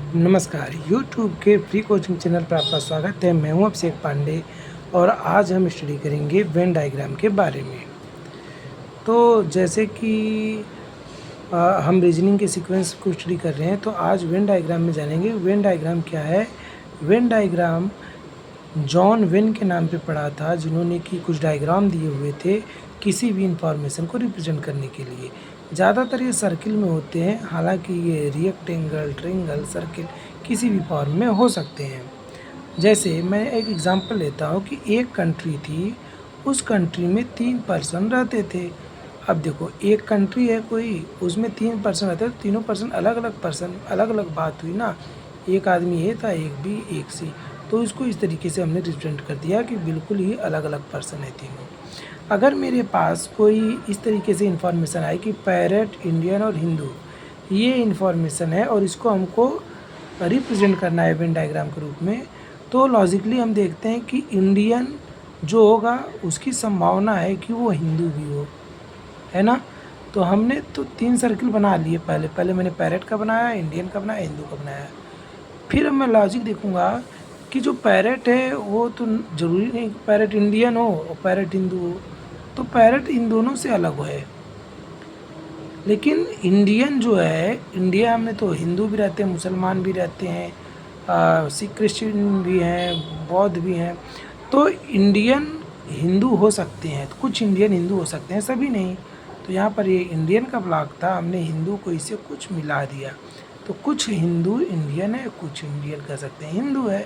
नमस्कार, यूट्यूब के free coaching channel पर आपका स्वागत है। मैं हूं अभिषेक पांडे और आज हम स्टडी करेंगे वेन डायग्राम के बारे में। तो जैसे कि हम रीजनिंग के सीक्वेंस को स्टडी कर रहे हैं, तो आज वेन डायग्राम में जानेंगे। वेन डायग्राम क्या है? वेन डायग्राम जॉन वेन के नाम पे पढ़ा था, जिन्होंने कि कुछ डायग्राम दिए हुए थे किसी भी इंफॉर्मेशन को रिप्रेजेंट करने के लिए। ज़्यादातर ये सर्किल में होते हैं, हालांकि ये रेक्टेंगल, ट्रायंगल, सर्किल किसी भी फॉर्म में हो सकते हैं। जैसे मैं एक एग्जांपल लेता हूँ कि एक कंट्री थी, उस कंट्री में 3 पर्सन रहते थे। अब देखो, एक कंट्री है कोई, उसमें 3 पर्सन रहते हैं, तीनों पर्सन अलग-अलग पर्सन, अलग-अलग बात हुई ना। एक आदमी ए था, एक बी, एक सी। तो इसको इस तरीके से हमने रिप्रेजेंट कर दिया कि बिल्कुल ही अलग-अलग पर्सन है तीनों। अगर मेरे पास कोई इस तरीके से इन्फॉर्मेशन आए कि पैरेट, इंडियन और हिंदू, ये इन्फॉर्मेशन है और इसको हमको रिप्रेजेंट करना है वेन डायग्राम के रूप में, तो लॉजिकली हम देखते हैं कि इंडियन जो होगा उसकी संभावना है कि वो हिंदू भी हो, है ना। तो हमने तो 3 सर्किल बना लिए। पहले मैंने पैरेट का बनाया, इंडियन का बनाया, हिंदू का बनाया। फिर मैं लॉजिक देखूंगा कि जो पैरेट है वो तो ज़रूरी नहीं कि पैरेट इंडियन हो और पैरेट हिंदू हो, तो पैरेट इन दोनों से अलग है। लेकिन इंडियन जो है, इंडिया में तो हिंदू भी रहते हैं, मुसलमान भी रहते हैं, सिख क्रिश्चियन भी हैं, बौद्ध भी हैं। तो इंडियन हिंदू हो सकते हैं, तो कुछ इंडियन हिंदू हो सकते हैं, सभी नहीं। तो यहाँ पर ये इंडियन का ब्लॉक था, हमने हिंदू को इससे कुछ मिला दिया। तो कुछ हिंदू इंडियन है, कुछ इंडियन कह सकते हैं हिंदू है।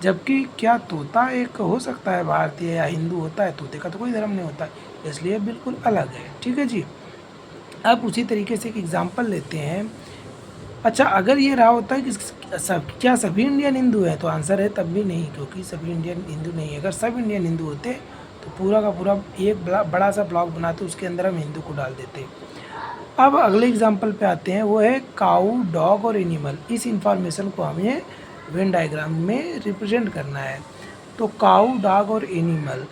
जबकि क्या तोता एक हो सकता है भारतीय या हिंदू होता है? तोते का तो कोई धर्म नहीं होता, इसलिए बिल्कुल अलग है। ठीक है जी। अब उसी तरीके से एक एग्जांपल लेते हैं। अच्छा, अगर ये रहा होता है कि क्या सभी इंडियन हिंदू है, तो आंसर है तब भी नहीं, क्योंकि सभी इंडियन हिंदू नहीं है। अगर सब इंडियन हिंदू होते तो पूरा का पूरा एक बड़ा सा ब्लॉक बनाते, उसके अंदर हम हिंदू को डाल देते। अब अगले एग्जाम्पल पे आते हैं, वो है काऊ, डॉग और एनिमल। इस इंफॉर्मेशन को हमें वेन डायग्राम में रिप्रेजेंट करना है। तो काऊ, डॉग और एनिमल,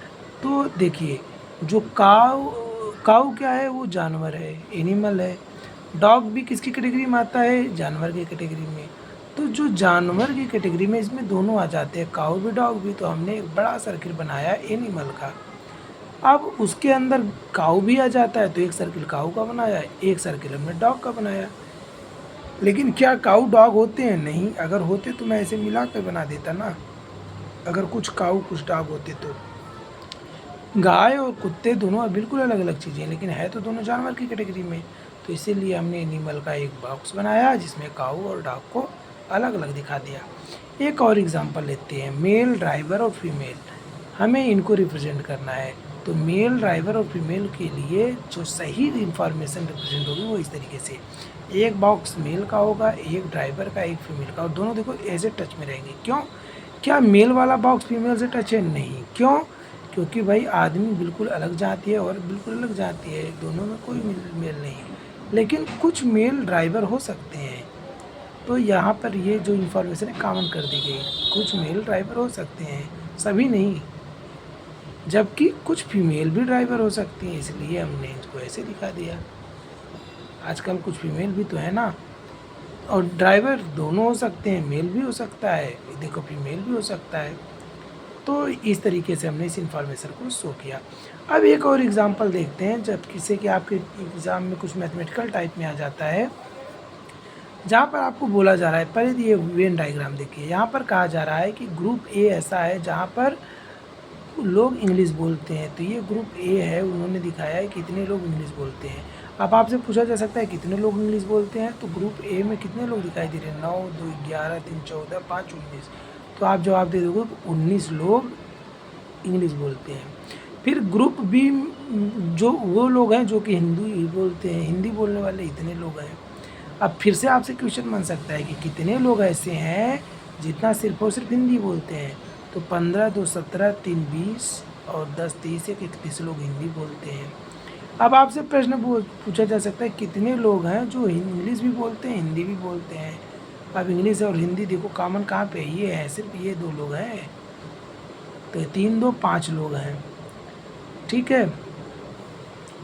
तो देखिए, जो काऊ काऊ क्या है? वो जानवर है, एनिमल है। डॉग भी किसकी कैटेगरी में आता है? जानवर की कैटेगरी में। तो जो जानवर की कैटेगरी में, इसमें दोनों आ जाते हैं, काऊ भी डॉग भी। तो हमने एक बड़ा सर्किल बनाया एनिमल का। अब उसके अंदर काऊ भी आ जाता है, तो एक सर्किल काऊ का बनाया, एक सर्किल हमने डॉग का बनाया। लेकिन क्या काऊ डॉग होते हैं? नहीं। अगर होते तो मैं ऐसे मिला कर बना देता ना। अगर कुछ काऊ कुछ डॉग होते तो। गाय और कुत्ते दोनों बिल्कुल अलग अलग चीज़ें हैं, लेकिन है तो दोनों जानवर की कैटेगरी में। तो इसीलिए हमने एनिमल का एक बॉक्स बनाया जिसमें काऊ और डॉग को अलग अलग दिखा दिया। एक और एग्जांपल लेते हैं, मेल, ड्राइवर और फीमेल। हमें इनको रिप्रेजेंट करना है। तो मेल, ड्राइवर और फीमेल के लिए जो सही इंफॉर्मेशन रिप्रेजेंट होगी वो इस तरीके से, एक बॉक्स मेल का होगा, एक ड्राइवर का, एक फीमेल का, और दोनों देखो ऐसे टच में रहेंगे। क्यों? क्या मेल वाला बॉक्स फीमेल से टच है? नहीं। क्यों? क्योंकि भाई आदमी बिल्कुल अलग जाती है और बिल्कुल अलग जाती है, दोनों में कोई मेल नहीं है। लेकिन कुछ मेल ड्राइवर हो सकते हैं, तो यहाँ पर ये जो इन्फॉर्मेशन है कॉमन कर दी गई। कुछ मेल ड्राइवर हो सकते हैं, सभी नहीं। जबकि कुछ फीमेल भी ड्राइवर हो सकती हैं, इसलिए हमने इसको ऐसे दिखा दिया। आजकल कुछ फीमेल भी तो है ना, और ड्राइवर दोनों हो सकते हैं, मेल भी हो सकता है, देखो फीमेल भी हो सकता है। तो इस तरीके से हमने इस इंफॉर्मेशन को शो किया। अब एक और एग्जांपल देखते हैं, जब किसी के आपके एग्ज़ाम में कुछ मैथमेटिकल टाइप में आ जाता है, जहाँ पर आपको बोला जा रहा है, पहले ये वेन डायग्राम देखिए। यहाँ पर कहा जा रहा है कि ग्रुप ए ऐसा है जहाँ पर लोग इंग्लिश बोलते हैं। तो ये ग्रुप ए है, उन्होंने दिखाया है कितने लोग इंग्लिश बोलते हैं। अब आपसे पूछा जा सकता है कितने लोग इंग्लिश बोलते हैं, तो ग्रुप ए में कितने लोग दिखाई दे रहे हैं? 9, 2, 11, 3, 14, 5, 19। तो आप जवाब दे दोगे 19 लोग इंग्लिश बोलते हैं। फिर ग्रुप बी, जो वो लोग हैं जो कि हिंदी बोलते हैं, हिंदी बोलने वाले इतने लोग हैं। अब फिर से आपसे क्वेश्चन बन सकता है कि कितने लोग ऐसे हैं जितना सिर्फ और सिर्फ हिंदी बोलते हैं? तो 15, 2, 17, 3, 20 और 10, 30, 31 लोग हिंदी बोलते हैं। अब आपसे प्रश्न पूछा जा सकता है कितने लोग हैं जो इंग्लिश भी बोलते हैं, हिंदी भी बोलते हैं? अब इंग्लिश और हिंदी देखो कॉमन कहाँ पे है? ये है, सिर्फ ये 2 लोग हैं। तो 3, 2, 5 लोग हैं। ठीक है।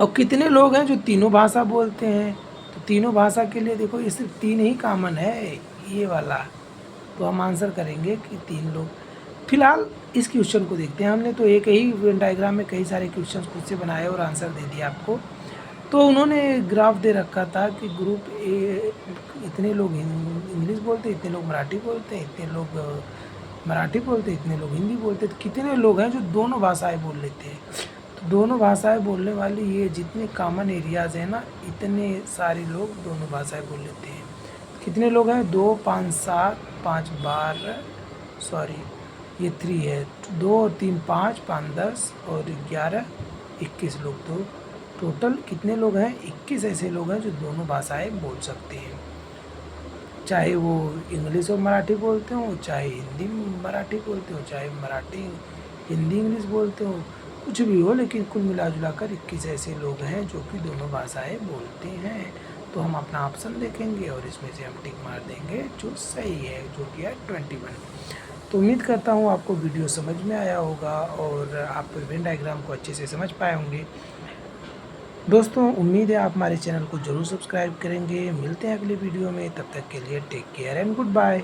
और कितने लोग हैं जो तीनों भाषा बोलते हैं? तो तीनों भाषा के लिए देखो ये सिर्फ 3 ही कॉमन है, ये वाला, तो हम आंसर करेंगे कि 3 लोग। फिलहाल इस क्वेश्चन को देखते हैं। हमने तो एक ही वेन डायग्राम में कई सारे क्वेश्चन खुद से बनाए और आंसर दे दिया आपको। तो उन्होंने ग्राफ दे रखा था कि ग्रुप ए इतने लोग इंग्लिश बोलते, इतने लोग मराठी बोलते, इतने लोग मराठी बोलते, इतने लोग हिंदी बोलते। तो कितने लोग हैं जो दोनों भाषाएं बोल लेते हैं। तो दोनों भाषाएं बोलने वाली ये जितने कॉमन एरियाज़ हैं ना, इतने सारे लोग दोनों भाषाएं बोल लेते हैं। कितने लोग हैं? 2 5 7 5 12, सॉरी ये 3 है, 2 और 3 5 5 10 और 11 21 लोग। तो टोटल कितने लोग हैं? 21 ऐसे लोग हैं जो दोनों भाषाएं बोल सकते हैं, चाहे वो इंग्लिश और मराठी बोलते हो, चाहे हिंदी मराठी बोलते हो, चाहे मराठी हिंदी इंग्लिश बोलते हो, कुछ भी हो, लेकिन कुल मिला जुला कर 21 ऐसे लोग हैं जो कि दोनों भाषाएं बोलते हैं। तो हम अपना ऑप्शन देखेंगे और इसमें से हम टिक मार देंगे जो सही है, जो कि है 21। तो उम्मीद करता हूँ आपको वीडियो समझ में आया होगा और आप वेन डायग्राम को अच्छे से समझ पाए होंगे। दोस्तों उम्मीद है आप हमारे चैनल को ज़रूर सब्सक्राइब करेंगे। मिलते हैं अगले वीडियो में, तब तक के लिए take care and good bye.